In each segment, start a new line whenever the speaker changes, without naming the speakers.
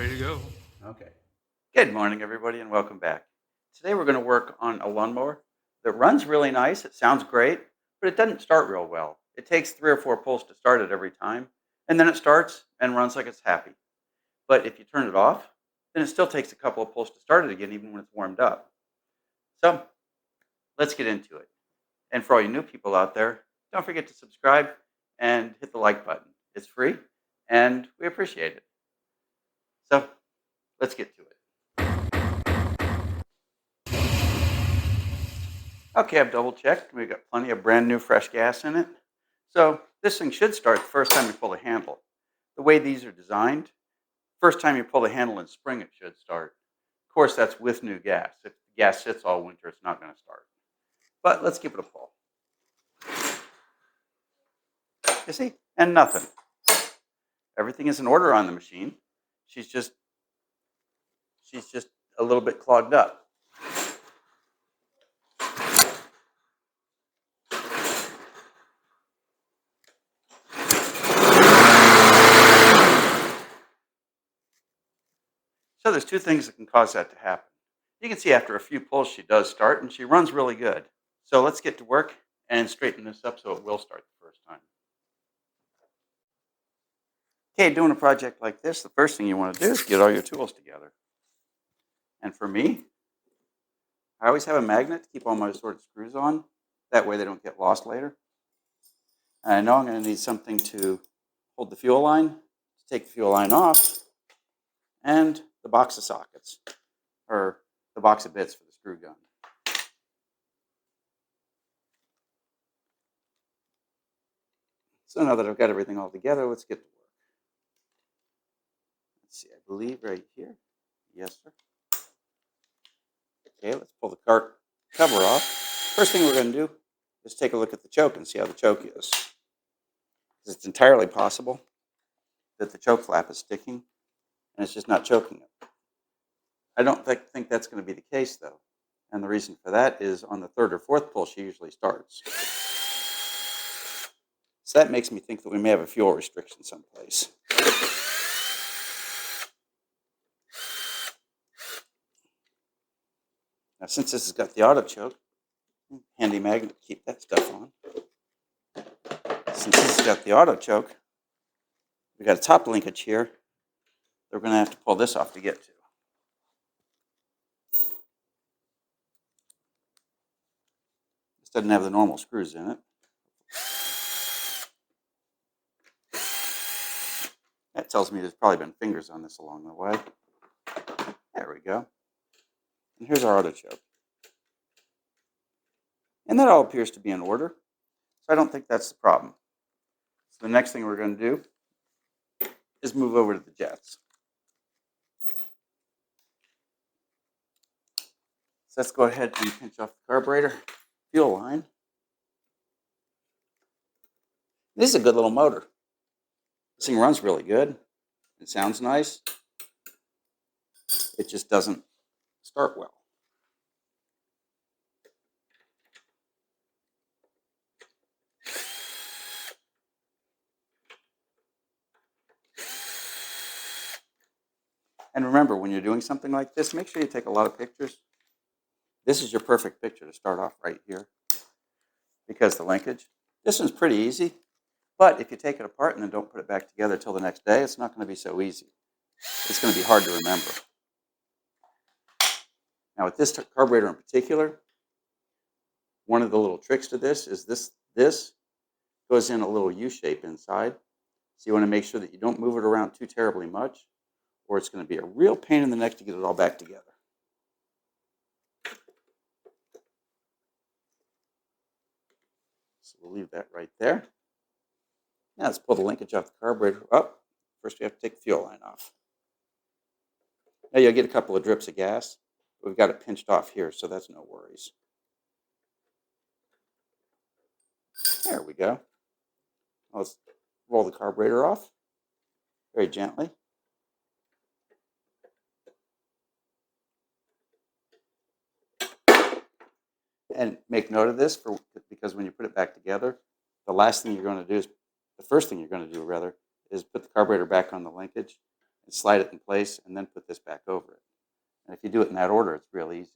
ready to go.
Okay. Good morning, everybody, and welcome back. Today we're going to work on a lawnmower that runs really nice. It sounds great, but it doesn't start real well. It takes 3 or 4 pulls to start it every time, and then it starts and runs like it's happy. But if you turn it off, then it still takes a couple of pulls to start it again, even when it's warmed up. So let's get into it. And for all you new people out there, don't forget to subscribe and hit the like button. It's free, and we appreciate it. So let's get to it. Okay, I've double checked. We've got plenty of brand new fresh gas in it. So this thing should start the first time you pull the handle. The way these are designed, first time you pull the handle in spring, it should start. Of course, that's with new gas. If the gas sits all winter, it's not going to start. But let's give it a pull. You see? And nothing. Everything is in order on the machine. She's just a little bit clogged up. So there's two things that can cause that to happen. You can see after a few pulls she does start, and she runs really good. So let's get to work and straighten this up so it will start the first time. Okay, doing a project like this, the first thing you want to do is get all your tools together. And for me, I always have a magnet to keep all my assorted screws on. That way they don't get lost later. And I know I'm going to need something to hold the fuel line, to take the fuel line off, and the box of sockets, or the box of bits for the screw gun. So now that I've got everything all together, let's get to work. Let's see, I believe right here. Yes, sir. Okay, let's pull the car cover off. First thing we're going to do is take a look at the choke and see how the choke is. Because it's entirely possible that the choke flap is sticking and it's just not choking it. I don't think that's going to be the case, though. And the reason for that is on the third or fourth pull, she usually starts. So that makes me think that we may have a fuel restriction someplace. Now, since this has got the auto choke, handy magnet to keep that stuff on. Since this has got the auto choke, we've got a top linkage here that we're going to have to pull this off to get to. This doesn't have the normal screws in it. That tells me there's probably been fingers on this along the way. There we go. And here's our auto choke. And that all appears to be in order. So I don't think that's the problem. So the next thing we're going to do is move over to the jets. So let's go ahead and pinch off the carburetor fuel line. This is a good little motor. This thing runs really good. It sounds nice. It just doesn't start well. And remember, when you're doing something like this, make sure you take a lot of pictures. This is your perfect picture to start off right here because the linkage. This one's pretty easy, but if you take it apart and then don't put it back together until the next day, it's not going to be so easy. It's going to be hard to remember. Now with this carburetor in particular, one of the little tricks to this is this goes in a little U shape inside. So you want to make sure that you don't move it around too terribly much, or it's going to be a real pain in the neck to get it all back together. So we'll leave that right there. Now let's pull the linkage off the carburetor up. First we have to take the fuel line off. Now you'll get a couple of drips of gas. We've got it pinched off here, so that's no worries. There we go. Let's roll the carburetor off very gently. And make note of this because when you put it back together, the first thing you're going to do is put the carburetor back on the linkage and slide it in place and then put this back over it. And if you do it in that order, it's real easy.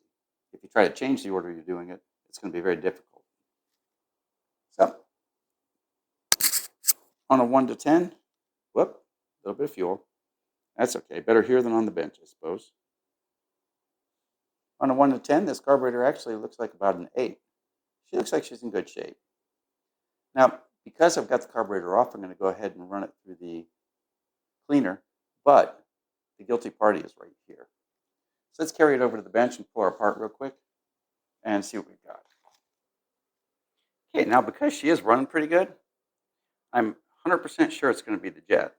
If you try to change the order you're doing it, it's going to be very difficult. So on a 1 to 10, whoop, a little bit of fuel. That's okay. Better here than on the bench, I suppose. On a 1 to 10, this carburetor actually looks like about an 8. She looks like she's in good shape. Now, because I've got the carburetor off, I'm going to go ahead and run it through the cleaner, but the guilty party is right here. So let's carry it over to the bench and pull her apart real quick and see what we've got. Okay, now because she is running pretty good, I'm 100% sure it's going to be the jet.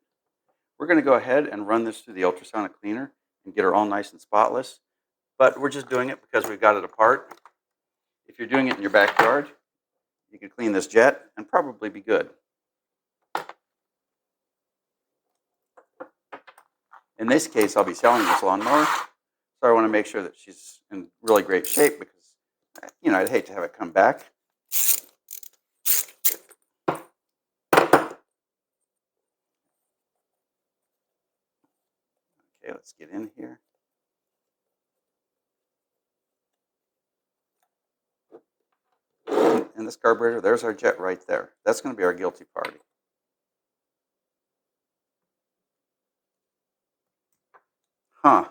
We're going to go ahead and run this through the ultrasonic cleaner and get her all nice and spotless, but we're just doing it because we've got it apart. If you're doing it in your backyard, you can clean this jet and probably be good. In this case, I'll be selling this lawnmower, so I want to make sure that she's in really great shape because, I'd hate to have it come back. Okay, let's get in here. And this carburetor, there's our jet right there. That's going to be our guilty party. Huh.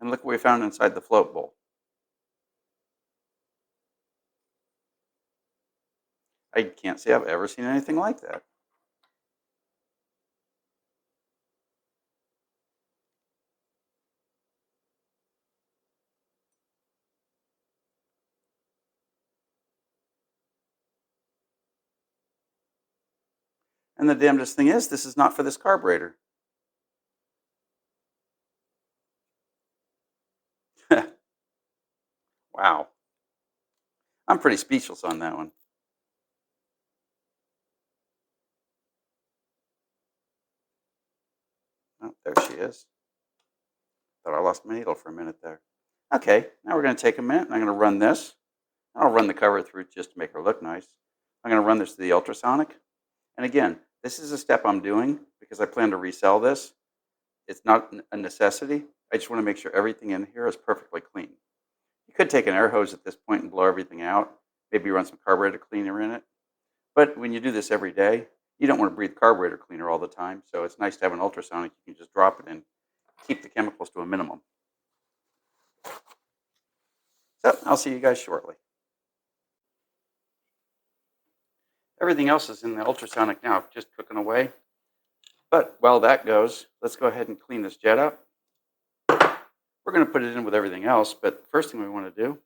And look what we found inside the float bowl. I can't say I've ever seen anything like that. And the damnedest thing is, this is not for this carburetor. Wow. I'm pretty speechless on that one. Oh, there she is. Thought I lost my needle for a minute there. Okay, now we're going to take a minute and I'm going to run this. I'll run the cover through just to make her look nice. I'm going to run this to the ultrasonic. And again, this is a step I'm doing because I plan to resell this. It's not a necessity. I just want to make sure everything in here is perfectly clean. You could take an air hose at this point and blow everything out. Maybe run some carburetor cleaner in it. But when you do this every day, you don't want to breathe carburetor cleaner all the time. So it's nice to have an ultrasonic. You can just drop it in, keep the chemicals to a minimum. So I'll see you guys shortly. Everything else is in the ultrasonic now, just cooking away. But while that goes, let's go ahead and clean this jet up. We're going to put it in with everything else, but the first thing we want to do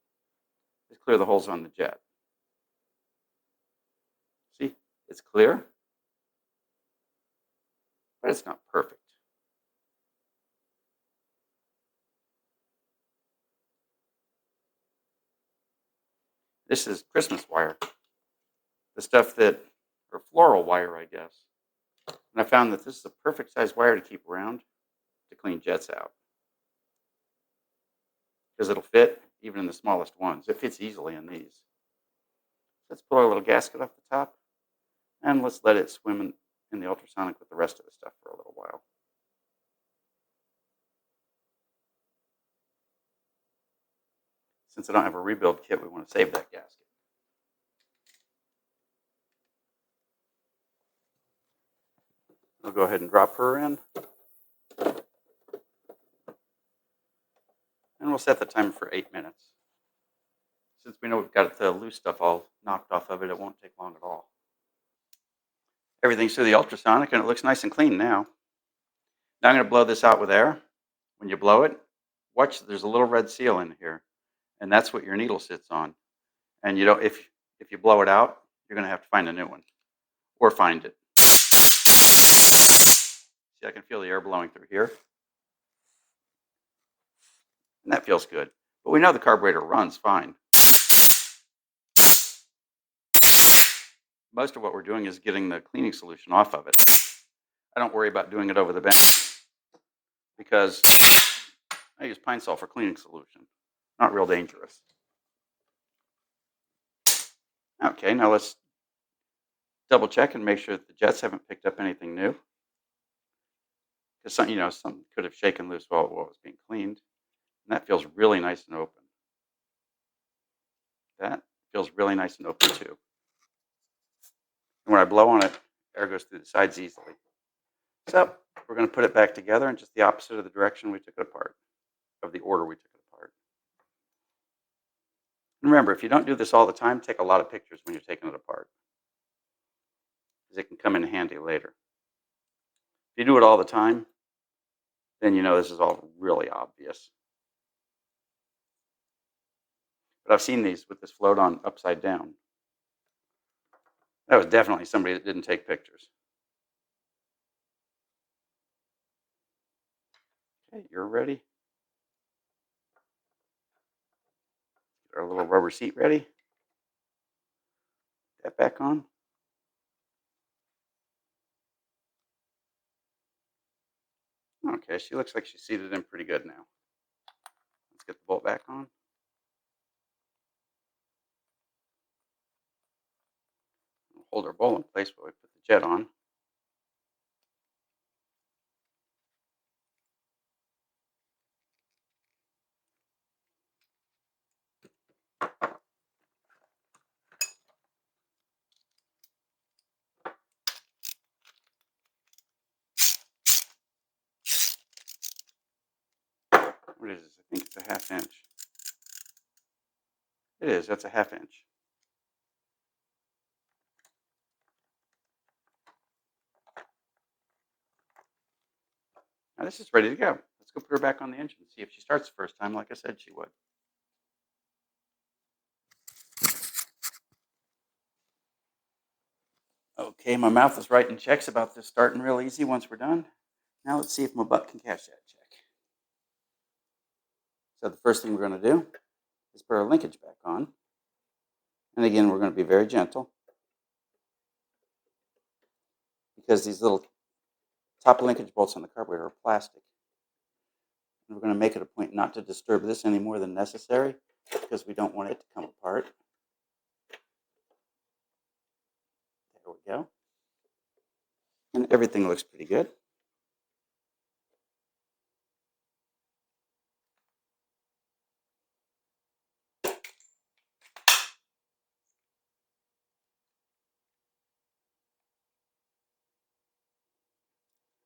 is clear the holes on the jet. See, it's clear, but it's not perfect. This is Christmas wire, the stuff that, or floral wire, I guess. And I found that this is a perfect size wire to keep around to clean jets out. Because it'll fit even in the smallest ones. It fits easily in these. Let's pull our little gasket off the top and let's let it swim in the ultrasonic with the rest of the stuff for a little while. Since I don't have a rebuild kit, we want to save that gasket. We'll go ahead and drop her in. And we'll set the timer for 8 minutes. Since we know we've got the loose stuff all knocked off of it, it won't take long at all. Everything's through the ultrasonic and it looks nice and clean now. Now I'm going to blow this out with air. When you blow it, watch, there's a little red seal in here. And that's what your needle sits on. And you don't, if you blow it out, you're going to have to find a new one. Or find it. See, I can feel the air blowing through here. And that feels good. But we know the carburetor runs fine. Most of what we're doing is getting the cleaning solution off of it. I don't worry about doing it over the bench because I use pine sol for cleaning solution. Not real dangerous. Okay, now let's double check and make sure that the jets haven't picked up anything new. because something could have shaken loose while it was being cleaned. And that feels really nice and open. That feels really nice and open too. And when I blow on it, air goes through the sides easily. So we're going to put it back together in just the opposite of the direction we took it apart, of the order we took it apart. And remember, if you don't do this all the time, take a lot of pictures when you're taking it apart, because it can come in handy later. If you do it all the time, then you know this is all really obvious. But I've seen these with this float on upside down. That was definitely somebody that didn't take pictures. Okay, you're ready. Get our little rubber seat ready. That back on. Okay, she looks like she's seated in pretty good now. Let's get the bolt back on. We'll hold our bowl in place while we put the jet on. What is this? I think it's a 1/2 inch. It is, that's a 1/2 inch. Now this is ready to go. Let's go put her back on the engine and see if she starts the first time like I said she would. Okay, my mouth is writing checks about this starting real easy once we're done. Now let's see if my butt can cash that check. So the first thing we're going to do is put our linkage back on. And again, we're going to be very gentle, because these little top linkage bolts on the carburetor are plastic. And we're going to make it a point not to disturb this any more than necessary, because we don't want it to come apart. There we go. And everything looks pretty good.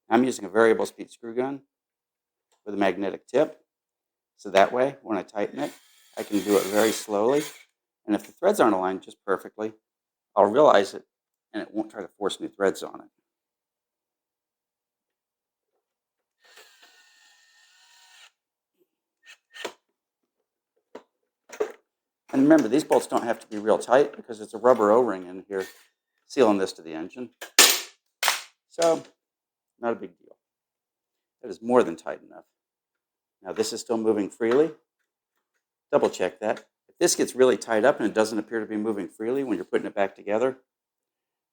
I'm using a variable speed screw gun with a magnetic tip. So that way, when I tighten it, I can do it very slowly. And if the threads aren't aligned just perfectly, I'll realize it and it won't try to force new threads on it. And remember, these bolts don't have to be real tight because it's a rubber O-ring in here sealing this to the engine. So, not a big deal. That is more than tight enough. Now this is still moving freely. Double check that. If this gets really tied up and it doesn't appear to be moving freely when you're putting it back together,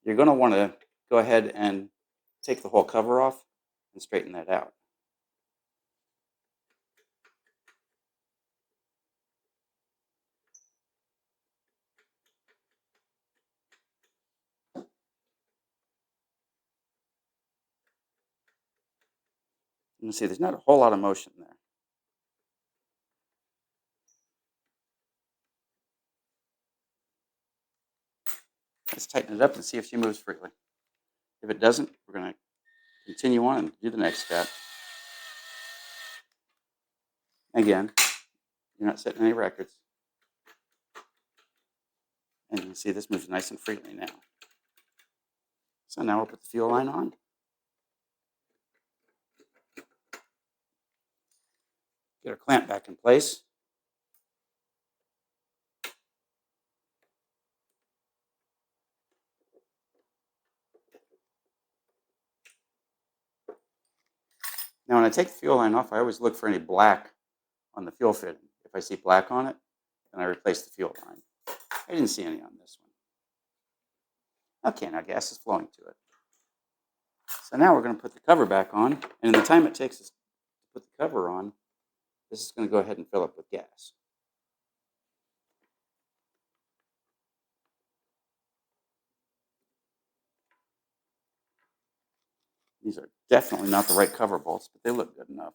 you're going to want to go ahead and take the whole cover off and straighten that out. You can see there's not a whole lot of motion there. Let's tighten it up and see if she moves freely. If it doesn't, we're going to continue on and do the next step. Again, you're not setting any records. And you can see this moves nice and freely now. So now we'll put the fuel line on. Get our clamp back in place. Now when I take the fuel line off, I always look for any black on the fuel fitting. If I see black on it, then I replace the fuel line. I didn't see any on this one. Okay, now gas is flowing to it. So now we're going to put the cover back on, and in the time it takes us to put the cover on, this is going to go ahead and fill up with gas. These are definitely not the right cover bolts, but they look good enough.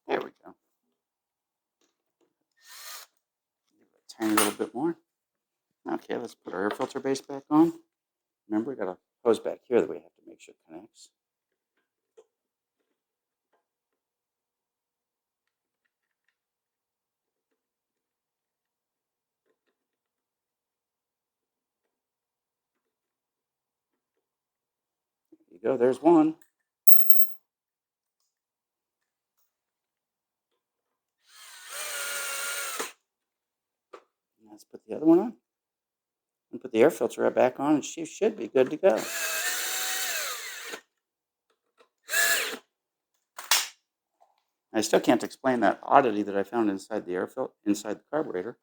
There we go. A tiny little bit more. Okay, let's put our air filter base back on. Remember, we got a hose back here that we have to make sure connects. There you go, there's one. Let's put the other one on. And put the air filter back on, and she should be good to go. I still can't explain that oddity that I found inside the inside the carburetor.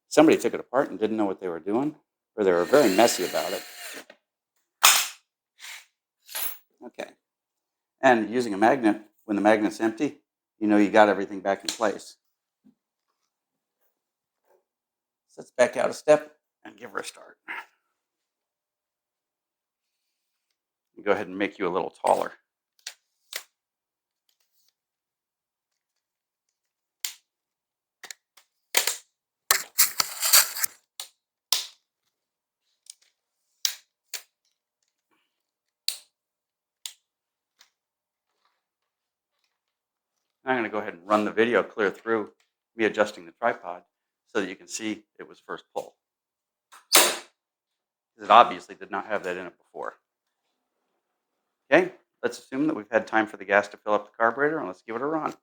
Somebody took it apart and didn't know what they were doing, or they were very messy about it. Okay. And using a magnet, when the magnet's empty, you know you got everything back in place. So let's back out a step and give her a start. Go ahead and make you a little taller. I'm going to go ahead and run the video clear through me adjusting the tripod so that you can see it was first pull. It obviously did not have that in it before. Okay, let's assume that we've had time for the gas to fill up the carburetor, and let's give it a run.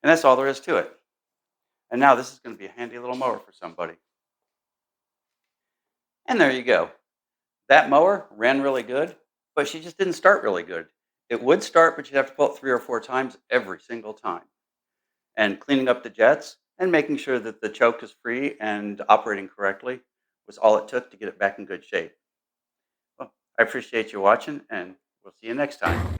And that's all there is to it. And now this is going to be a handy little mower for somebody. And there you go. That mower ran really good, but she just didn't start really good. It would start, but you'd have to pull it 3 or 4 times every single time. And cleaning up the jets and making sure that the choke is free and operating correctly was all it took to get it back in good shape. Well, I appreciate you watching, and we'll see you next time.